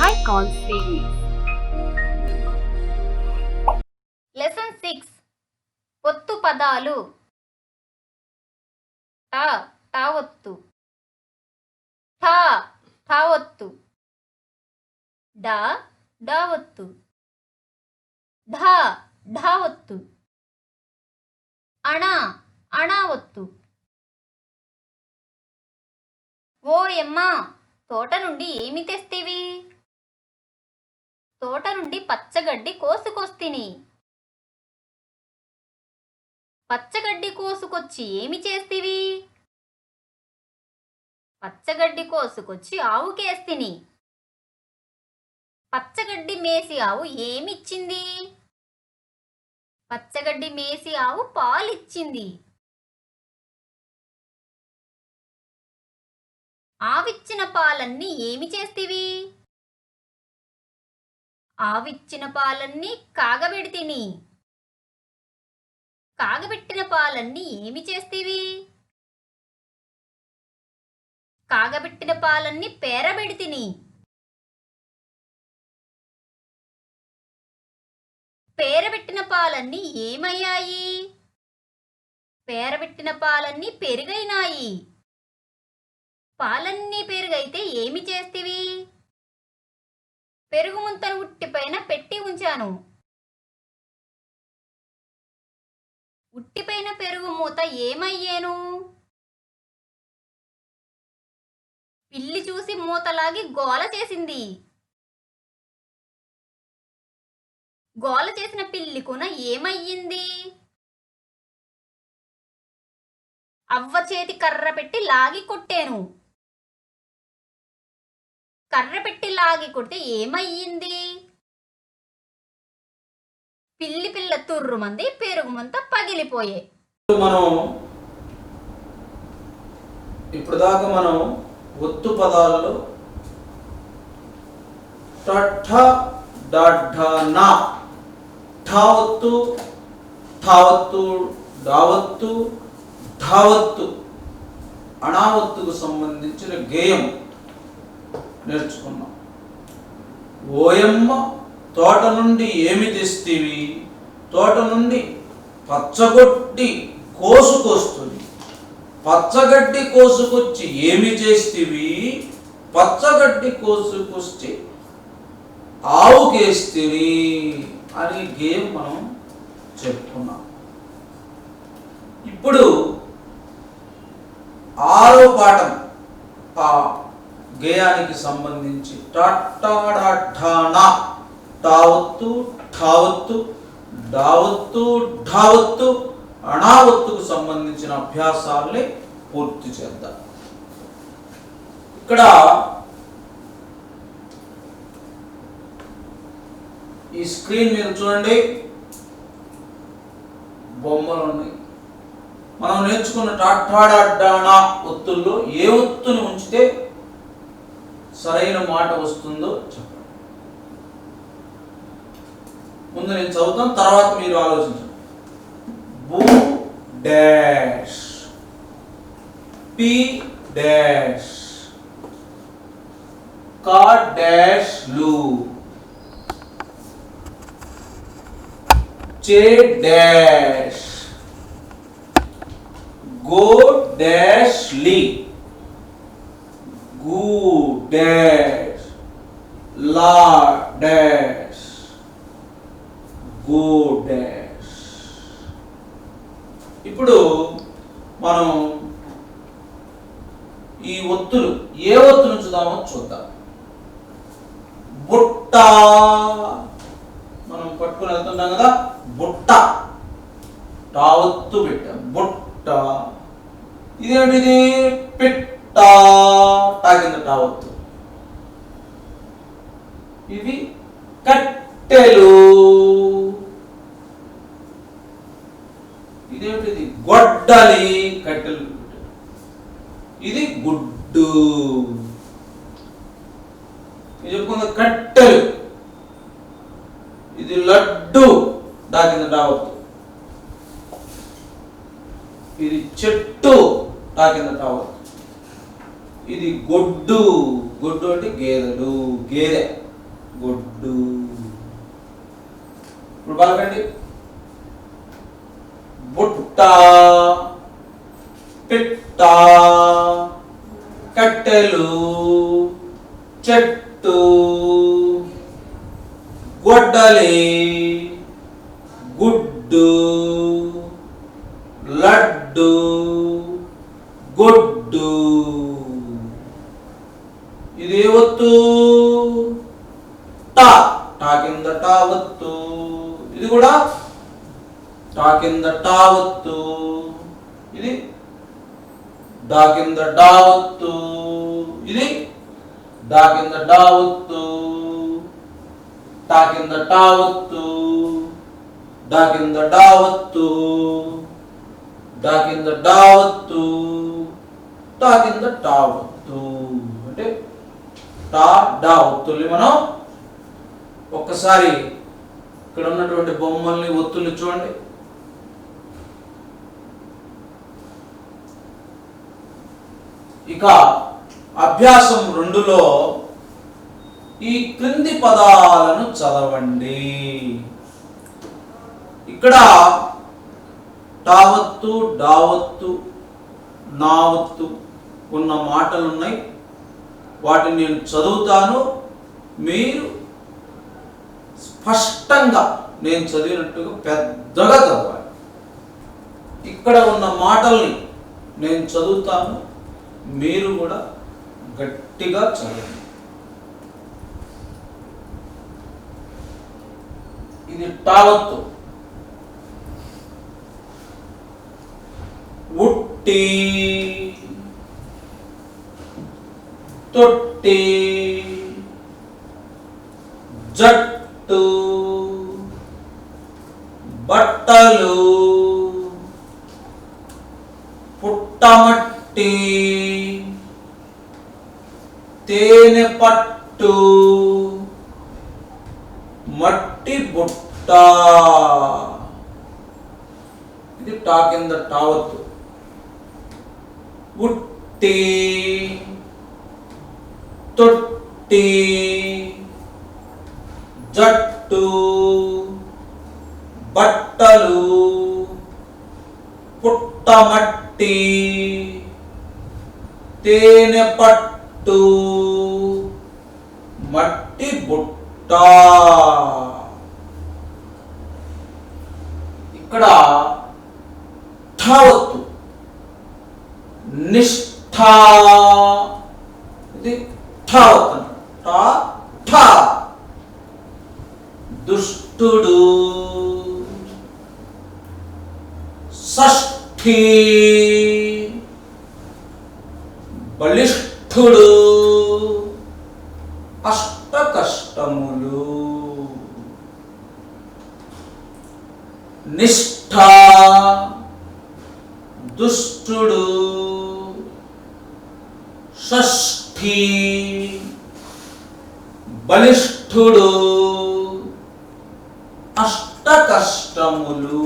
high call series. Lesson 6 ఒత్తు పదాలు ట ట ఒత్తు ఠ ఠ ఒత్తు డ డ ఒత్తు ఢ ఢ ఒత్తు అణ అణ ఒత్తు. ఓయమ్మ తోట నుండి ఏమి తెస్తివి? తోట నుండి పచ్చగడ్డి కోసుకొస్తిని. పచ్చగడ్డి కోసుకొచ్చి ఏమి చేస్తివి? పచ్చగడ్డి కోసుకొచ్చి ఆవుకేస్తిని. పచ్చగడ్డి మేసి ఆవు ఏమిచ్చింది? పచ్చగడ్డి మేసి ఆవు పాలిచ్చింది. ఆవిచ్చిన పాలన్నీ ఏమి చేస్తివి? ఆవిచ్చిన పాలన్నీ కాగబెడితిని. కాగబెట్టిన పాలన్నీ ఏమి చేస్తివి? కాగబెట్టిన పాలన్నీ పేరబెడితిని. పేరబెట్టిన పాలన్నీ ఏమయ్యాయి? పేరబెట్టిన పాలన్నీ పెరుగైనాయి. పాలన్నీ పెరుగైతే ఏమి చేస్తివి? పెరుగు ముంతను ఉట్టిపైన పెట్టి ఉంచాను. ఉట్టిపైన పెరుగు మూత ఏమయ్యేను? పిల్లి చూసి మూతలాగి గోల చేసింది. గోల చేసిన పిల్లి కొన ఏమయ్యింది? అవ్వ చేతి కర్ర పెట్టి లాగి కొట్టాను. కర్ర పెట్టి లాగి కొడితే ఏమయ్యింది? పిల్లి పిల్ల తుర్రుమంది పెరుగుమంతా పగిలిపోయే. ఇప్పుడు దాకా మనం ఒత్తు పదాలలో ఠ ఒత్తు, ఠావత్తు, డావత్తు, ధావత్తు, అణావత్తుకు సంబంధించిన గేయం నేర్చుకున్నాం. ఓయమ్మ తోట నుండి ఏమి తెస్తివి? తోట నుండి పచ్చగడ్డి కోసుకొస్తుంది. పచ్చగడ్డి కోసుకొచ్చి ఏమి చేస్తివి? పచ్చగడ్డి కోసుకొచ్చి ఆవుకేస్తివి అని గేయం మనం చెప్పుకున్నాం. ఇప్పుడు 6వ పాఠం ఆ గేయానికి సంబంధించి టావత్తు, ఠావత్తు, డావత్తు, ఢావత్తు, అణావత్తుకు సంబంధించిన అభ్యాసాలని పూర్తి చేద్దాం. ఇక్కడ ఈ స్క్రీన్ మీద చూడండి, బొమ్మలు ఉన్నాయి. మనం నేర్చుకున్న టాటాడానా ఒత్తుల్లో ఏ ఒత్తుని ఉంచితే సరైన మాట వస్తుందో చెప్పండి. ముందు నేను చదువుతాను, తర్వాత మీరు ఆలోచించండి. బు డాష్, పి డాష్, కా డాష్ లు, చే డాష్, గో డాష్ లి, గు డాష్, లా డాష్, గో డాష్. ఇప్పుడు మనం ఈ ఒత్తులు ఏ ఒత్తు నుంచుదామో చూద్దాం. బుట్ట మనం పట్టుకుని వెళ్తున్నాం కదా, బుట్ట టావత్తు పెట్టాం. బుట్ట. ఇదేంటిది? పిట్ట. తాకింద టావత్తు. ఇది కట్టెలు. ఇదేంటిది? గొడ్డలి. కట్టెలు. ఇది గుడ్డు. ఇది చెప్పుకుంది కట్టెలు. ఇది లడ్డు. తాకింద టావత్తు. ఇది చెట్టు. తాకింద టావత్తు. ఇది గొడ్డు. గొడ్డు అంటే గేదెలు. గేదె. గొడ్డు. ఇప్పుడు పలకండి. బుట్ట, పిట్ట, కట్టెలు, చెట్టు, గొడ్డలి, గుడ్డు, లడ్డు, గొడ్డు. ఇది ఏ ఒత్తు? టా. టా కింద టా ఒత్తు. ఇది కూడా టా కింద టా ఒత్తు. ఇది డా కింద డా ఒత్తు. ఇది డా కింద డా ఒత్తు. టా కింద టా ఒత్తు. డా కింద డా ఒత్తు. డా కింద డా ఒత్తు. టా కింద టా ఒత్తు. అంటే టా డా ఒత్తుల్ని మనం ఒక్కసారి ఇక్కడ ఉన్నటువంటి బొమ్మల్ని ఒత్తుల్ని చూడండి. ఇక అభ్యాసం 2లో ఈ క్రింది పదాలను చదవండి. ఇక్కడ టావత్తు, డావత్తు, నావత్తు ఉన్న మాటలు ఉన్నాయి. వాటిని నేను చదువుతాను, మీరు స్పష్టంగా నేను చదివినట్టుగా పెద్దగా చదవాలి. ఇక్కడ ఉన్న మాటల్ని నేను చదువుతాను, మీరు కూడా గట్టిగా చదవండి. ఇది టావత్తు. ఉట్టి, తొట్టి, జట్టు, బట్టలు, పుట్టమట్టి, తేనె పట్టు, మట్టి బుట్ట. ఇది టా కింద టావత్తు. ఉట్టి, తొట్టి, జట్టు, బట్టలు, పుట్టమట్టి, తేనె పట్టు, మట్టి బుట్ట. ఇక్కడ ఠావత్తు. నిష్ఠ. ఇది ఠావత్తు. టా ఠా. దుష్టుడు, షష్ఠి, బలిష్ఠుడు, అష్ట కష్టములు. నిష్ఠ, దుష్టుడు, షష్ఠి, బలిష్ఠుడు, అష్ట కష్టములు.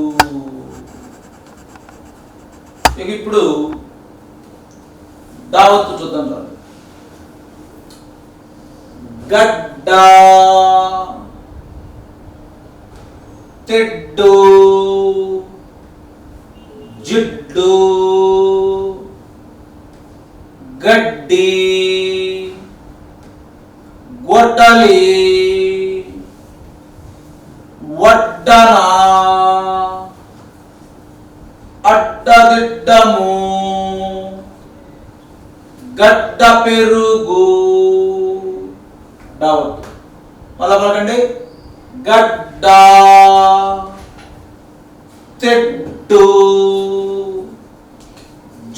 ఇప్పుడు దావత్తు చూద్దాం. చూడండి. గడ్డ, తెడ్డు, జిడ్డు, గడ్డి, గొడ్డలి, వడ్డన, అడ్డదిడ్డము, గడ్డ పెరుగు. దావత్తు. మళ్ళా పలకండి. గడ్డ, తెడ్డు,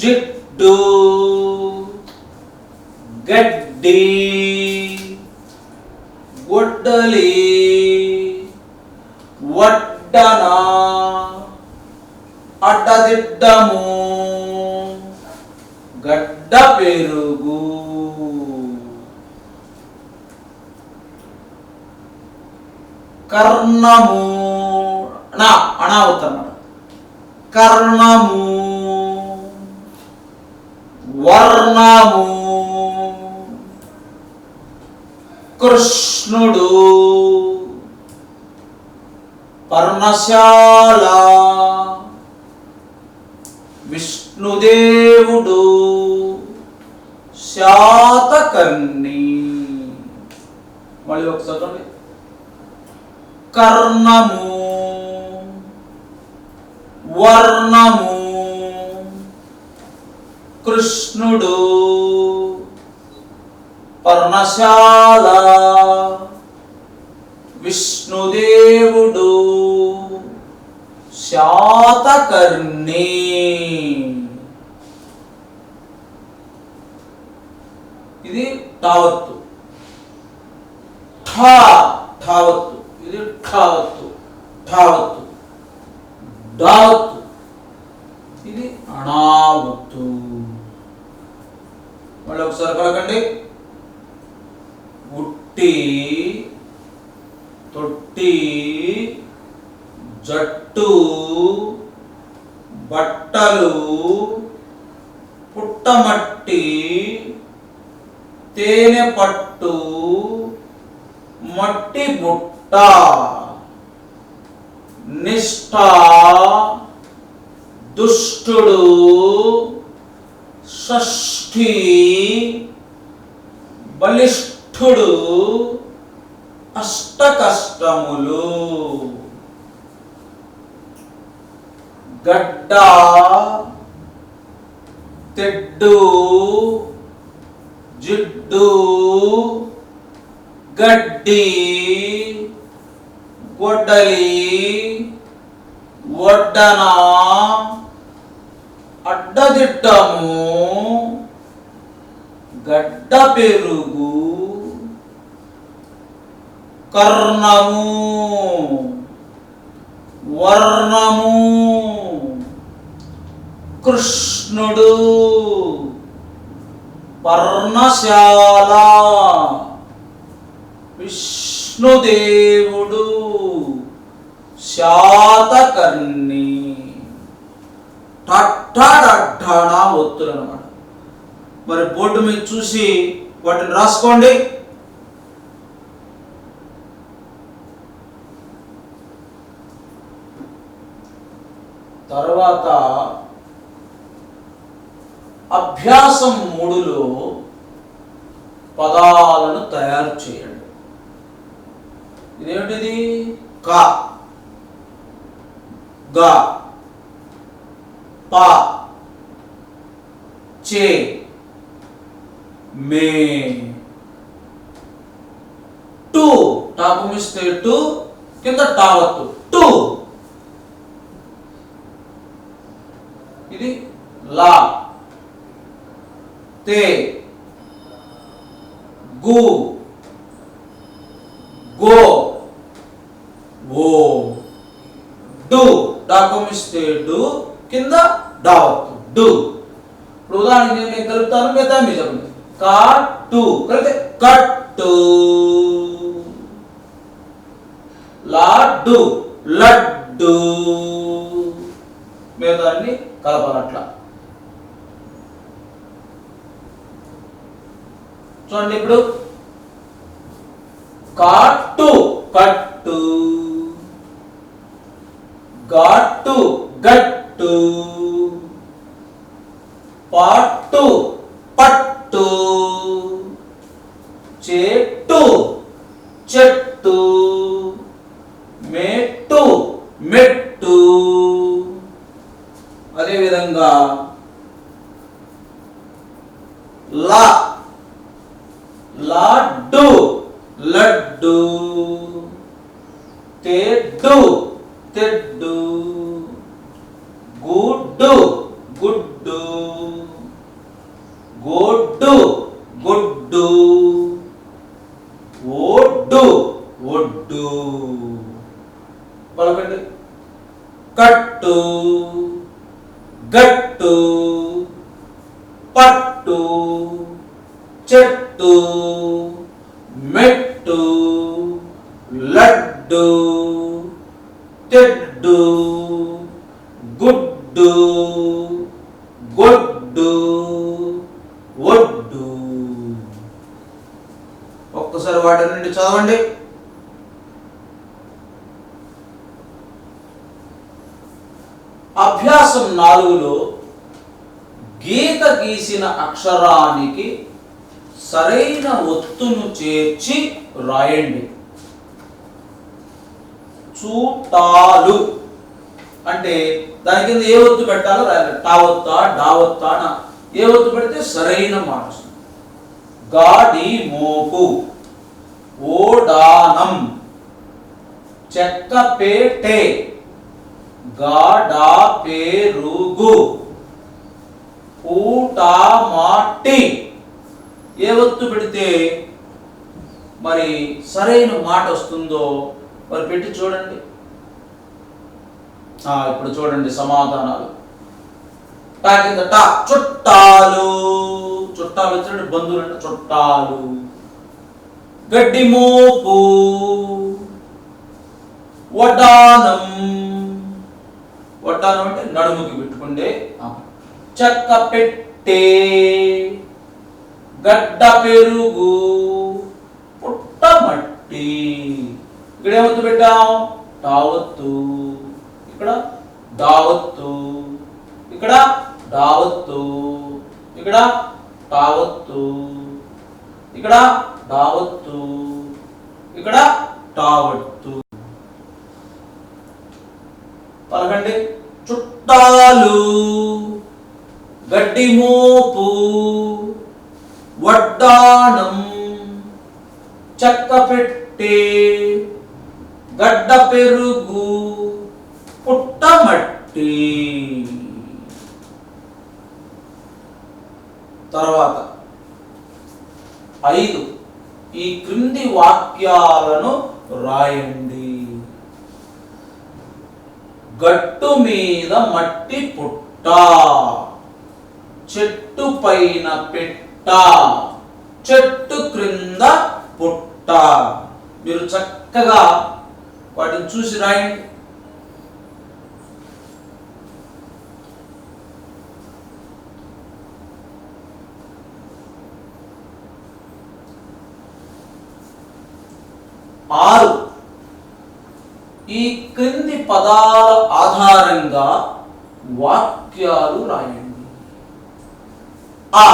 జిడ్డు, గడ్డి, గొడ్డలి, వడ్డన, అడ్డదిడ్డము, గడ్డ పెరుగు. కర్ణము. అనావత్తు అన్నమాట. కర్ణము, వర్ణము, కృష్ణుడు పర్ణశాల విష్ణుదేవుడు శాతకర్ణి. మళ్ళీ ఒకసారి చూడండి. కర్ణము వర్ణము కృష్ణుడు పర్ణశాల విష్ణుదేవుడు శాతకర్ణి. ఇది ఠావత్తు. ఠావత్తు ఇది ఠావత్తు. ఠావత్తు డావత్తు ఇది అణావత్తు. మళ్ళీ ఒకసారి కలకండి. ఉట్టి తొట్టి జట్టు బట్టలు పుట్టమట్టి తేనె పట్టు మట్టి బుట్ట నిష్ఠ దుష్టుడు షష్ఠి బలిష్ఠుడు అష్ట కష్టములు. గడ్డ తెడ్డు జిడ్డు గడ్డి గొడ్డలి వడ్డన అడ్డదిడ్డము గడ్డ పెరుగు కర్ణము వర్ణము కృష్ణుడు పర్ణశాల విష్ణుదేవుడు శాతకర్ణి. టట్టడట్టణ ఒత్తులు అన్నమాట. మరి బోర్డు మీద చూసి వాటిని రాసుకోండి. తర్వాత అభ్యాసం 3లో పదాలను తయారు చేయండి. ఇదేంటిది? క గ ప చే మే టు. టాపు మిస్తే టు కింద టావత్తు టు. ఇది లా తే గు గో ఓ డు. డాకుమిస్తే డు కింద డావత్తు డు. ఇప్పుడు ఉదాహరణకి నేను కలుపుతాను, మిగతా మీరు చెప్పండి. కాటు కలిపితే కట్టు. లాడ్డు లడ్డు. మిగతాన్ని కలపాలట్లా. చూడండి ఇప్పుడు కాటు కట్టు ఘాటు గట్టు పాటు పట్టు చెట్టు చెట్టు మెట్టు మెట్టు. అదేవిధంగా లా లాడ్డు లడ్డు తెడ్డు తెడ్డు గుడ్డు గుడ్డు గొడ్డు గొడ్డు ఒడ్డు ఒడ్డు. పలకండి. కట్టు గట్టు పట్టు చెట్టు మెట్టు లడ్డు తెడ్డు గుడ్డు గొడ్డు ఒడ్డు. ఒక్కసారి వాటి చదవండి. అభ్యాసం 4లో గీత గీసిన అక్షరానికి సరైన ఒత్తును చేర్చి రాయండి. చూటాలు అంటే దాని కింద ఏ ఒత్తు పెట్టాలో రాయాలి. టా ఒత్తా, డా ఒత్తా, ఏ ఒత్తు పెడితే సరైన మాట వస్తుంది. గాడి మోపు, ఓడానం, చెక్కపేటే, గాడా పేరుగు, ఊటా మాటి. ఏ ఒత్తు పెడితే మరి సరైన మాట వస్తుందో మరి పెట్టి చూడండి. ఇప్పుడు చూడండి సమాధానాలు. టా కింద టా, చుట్టాలు, చుట్టాలు వచ్చినట్టు బంధువులు అంటే చుట్టాలు. గడ్డి మోపు, వడ్డానం, వడ్డానం అంటే నడుముకి పెట్టుకుండే. చెక్క పెట్టే, గడ్డ పెరుగు, పుట్టమట్టి. ఇక్కడ ఏమొత్తు పెట్టాం? టావత్తు. ఇక్కడ దావత్తు, ఇక్కడ దావత్తు, ఇక్కడ టావత్తు, ఇక్కడ దావత్తు, ఇక్కడ టావత్తు. పలకండి. చుట్టాలు, గడ్డి మోపు, వడ్డానం, చెక్క పెట్టే, గడ్డ పెరుగు, పుట్టమట్టి. తర్వాత 5 ఈ క్రింది వాక్యాలను రాయండి. గట్టు మీద మట్టి పుట్ట, చెట్టు పైన పెట్ట, చెట్టు క్రింద పుట్ట. మీరు చక్కగా వాటిని చూసి రాయండి. ఈ క్రింది పదాల ఆధారంగా వాక్యాలు రాయండి. ఆ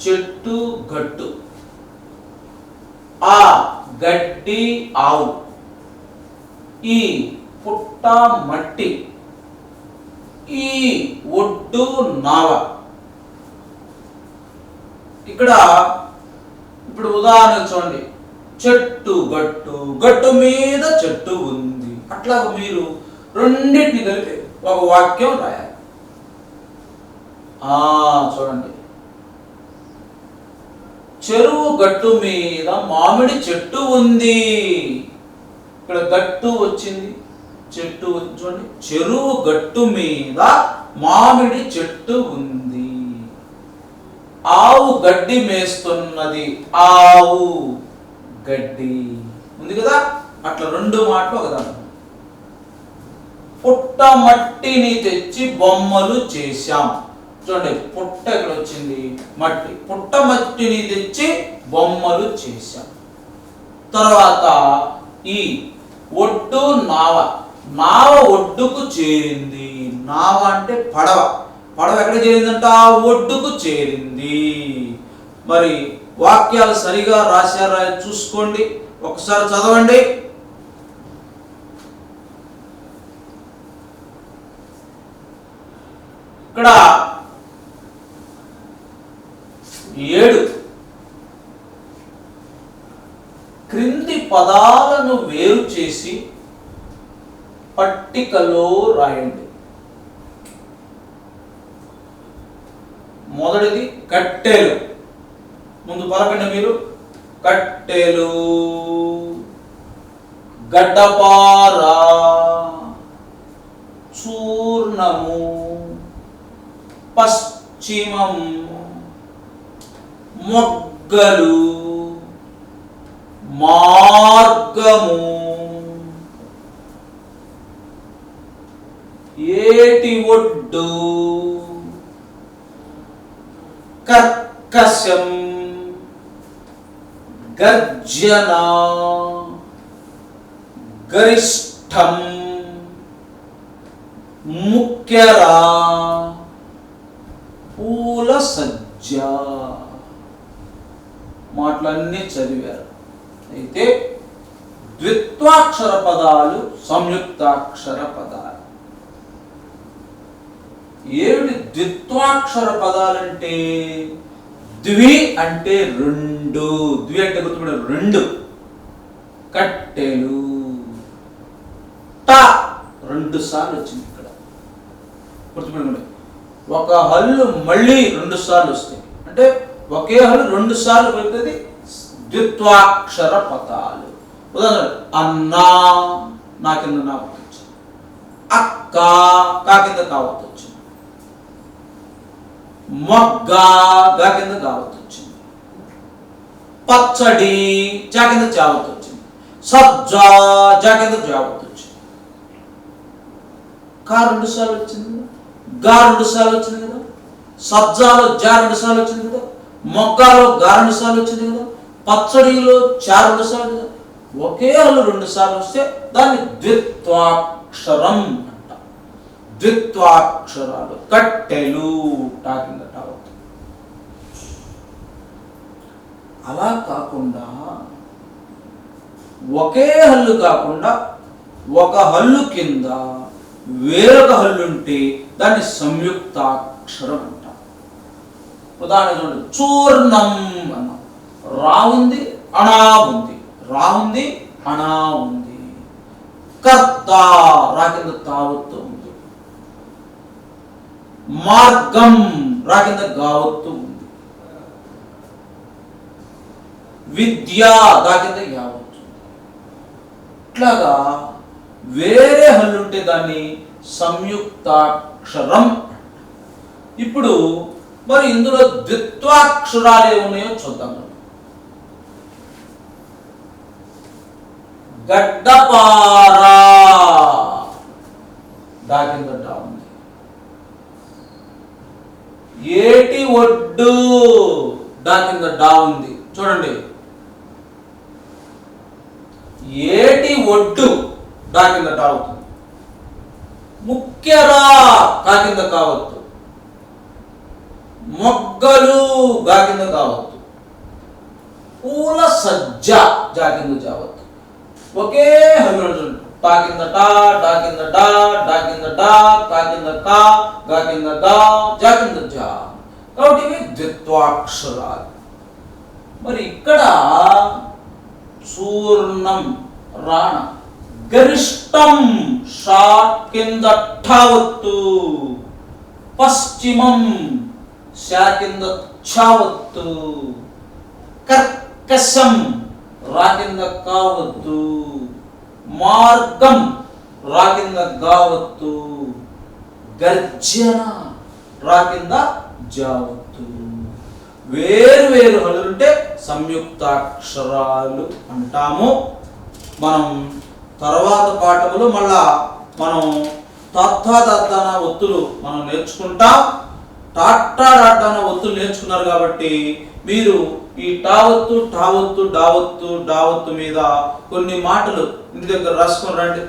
చెట్టు గట్టు, ఆ గడ్డి ఆవు, ఈ పుట్ట మట్టి, ఈ ఒడ్డు నావ. ఇక్కడ ఇప్పుడు ఉదాహరణ చూడండి. చెట్టు గట్టు, గట్టు మీద చెట్టు ఉంది. అట్లా మీరు రెండింటిని కలిపి ఒక వాక్యం రాయాలి. చూడండి. చెరువు గట్టు మీద మామిడి చెట్టు ఉంది. ఇక్కడ గట్టు వచ్చింది, చెట్టు చూడండి. చెరువు గట్టు మీద మామిడి చెట్టు ఉంది. ఆవు గడ్డి మేస్తున్నది. ఆవు గడ్డి ఉంది కదా. అట్లా 2 మాటలు ఒకదాని. పుట్ట మట్టిని తెచ్చి బొమ్మలు చేశాం. చూడండి, పుట్ట ఇక్కడ వచ్చింది, మట్టి. పుట్ట మట్టిని తెచ్చి బొమ్మలు చేశాం. తర్వాత ఈ ఒడ్డు నావ, నావ ఒడ్డుకు చేరింది. నావ అంటే పడవ. పడవ ఎక్కడ చేరిందంట? ఒడ్డుకు చేరింది. మరి వాక్యాలు సరిగా రాశారా చూసుకోండి, ఒకసారి చదవండి. ఇక్కడ 7 క్రింది పదాలను వేరు చేసి పట్టికలో రాయండి. మొదటిది కట్టెలు. ముందు పలకండి మీరు. కట్టెలు, గడ్డపార, చూర్ణము, పశ్చిమం, మొగ్గలు, మార్గము, ఏటి ఒడ్డు, కర్కశం, గర్జన, గరిష్టం, ముఖ్యర, పూల సజ్జ మాటలన్నీ చదివారు. అయితే ద్విత్వాక్షర పదాలు, సంయుక్తాక్షర పదాలు. ఏమిటి ద్విత్వాక్షర పదాలంటే? ద్వి అంటే రెండు, ద్వి అంటే గుర్తుపడే రెండు, కట్టెలు. ట రెండు సార్లు వచ్చింది ఇక్కడ, గుర్తుపెట్టుకోండి. ఒక హల్లు మళ్ళీ రెండు సార్లు వస్తాయి అంటే ఒకే హల్లు రెండు సార్లు పలుకుతుంది. ద్విత్వాక్షర పదాలు. ఉదాహరణ అన్న, నా కింద నా వచ్చింది. అక్క, కా కింద కావత్ వచ్చింది. మొగ్గ, గా కింద కావత్ వచ్చింది. పచ్చడి, జా కింద చావత్ వచ్చింది. సజ్జ, జా కింద జావత్ వచ్చింది. కా రెండు సార్లు వచ్చింది, గా రెండు సార్లు వచ్చింది కదా. సజ్జాలో జా రెండు సార్లు వచ్చింది కదా. మొగ్గలో గా రెండు సార్లు వచ్చింది కదా. పచ్చడిలో చా రెండు సార్లు కదా. ఒకే హల్లు రెండు సార్లు వస్తే దాన్ని ద్విత్వాక్షరం అంట. ద్విత్వాక్షరాలు. కట్టెలు, టా కింద టా అవుతుంది. అలా కాకుండా ఒకే హల్లు కాకుండా ఒక హల్లు కింద వేరొక హల్లు ఉంటే దాన్ని సంయుక్తాక్షరం అంట. ఉదాహరణ చూడండి, చూర్ణం అన్నాం. రా ఉంది, అణా ఉంది. రా ఉంది, అణా ఉంది. కర్త, రా కింద తావత్తు ఉంది. మార్గం, రా కింద గావత్తు ఉంది. విద్య, దా కింద యావత్తు. ఇట్లాగా వేరే హల్లుంటే దాన్ని సంయుక్తాక్షరం. ఇప్పుడు మరి ఇందులో ద్విత్వాక్షరాలు ఏమున్నాయో చూద్దాం. గడ్డపారా, డా కింద డా ఉంది. ఏటి ఒడ్డు, డా కింద డా ఉంది. చూడండి, ఏటి ఒడ్డు డా కింద డా అవుతుంది. ముఖ్యరా, కా కింద కావద్దు. మొగ్గలు, గా కింద కావద్దు. పూల సజ్జ, జా కింద జావద్దు. ఒకే హల్లు టా కింద టా, డా కింద డా, డా కింద డా, కా కింద కా, గా కింద గా, జా కింద జా. కాబట్టి ఇవి ద్విత్వాక్షరాలు. మరి ఇక్కడ చూర్ణం, రాణ. గరిష్టం, షా కింద ఠావత్తు. పశ్చిమం, శా కింద ఛావత్తు. కర్కశం, రా కింద కావత్తు. మార్గం, రా కింద గావత్తు. గర్జన, రా కింద జావత్తు. వేరు వేరు హల్లుంటే సంయుక్తాక్షరాలు అంటాము. మనం తర్వాత పాఠములు మళ్ళా మనం తత్తాదత్తాన ఒత్తులు మనం నేర్చుకుంటాం. టాట్టాడాటాన ఒత్తులు నేర్చుకున్నారు కాబట్టి మీరు ఈ టావత్తు, టావత్తు, డావత్తు, డావత్తు మీద కొన్ని మాటలు ఇంటి దగ్గర రాసుకొని రండి.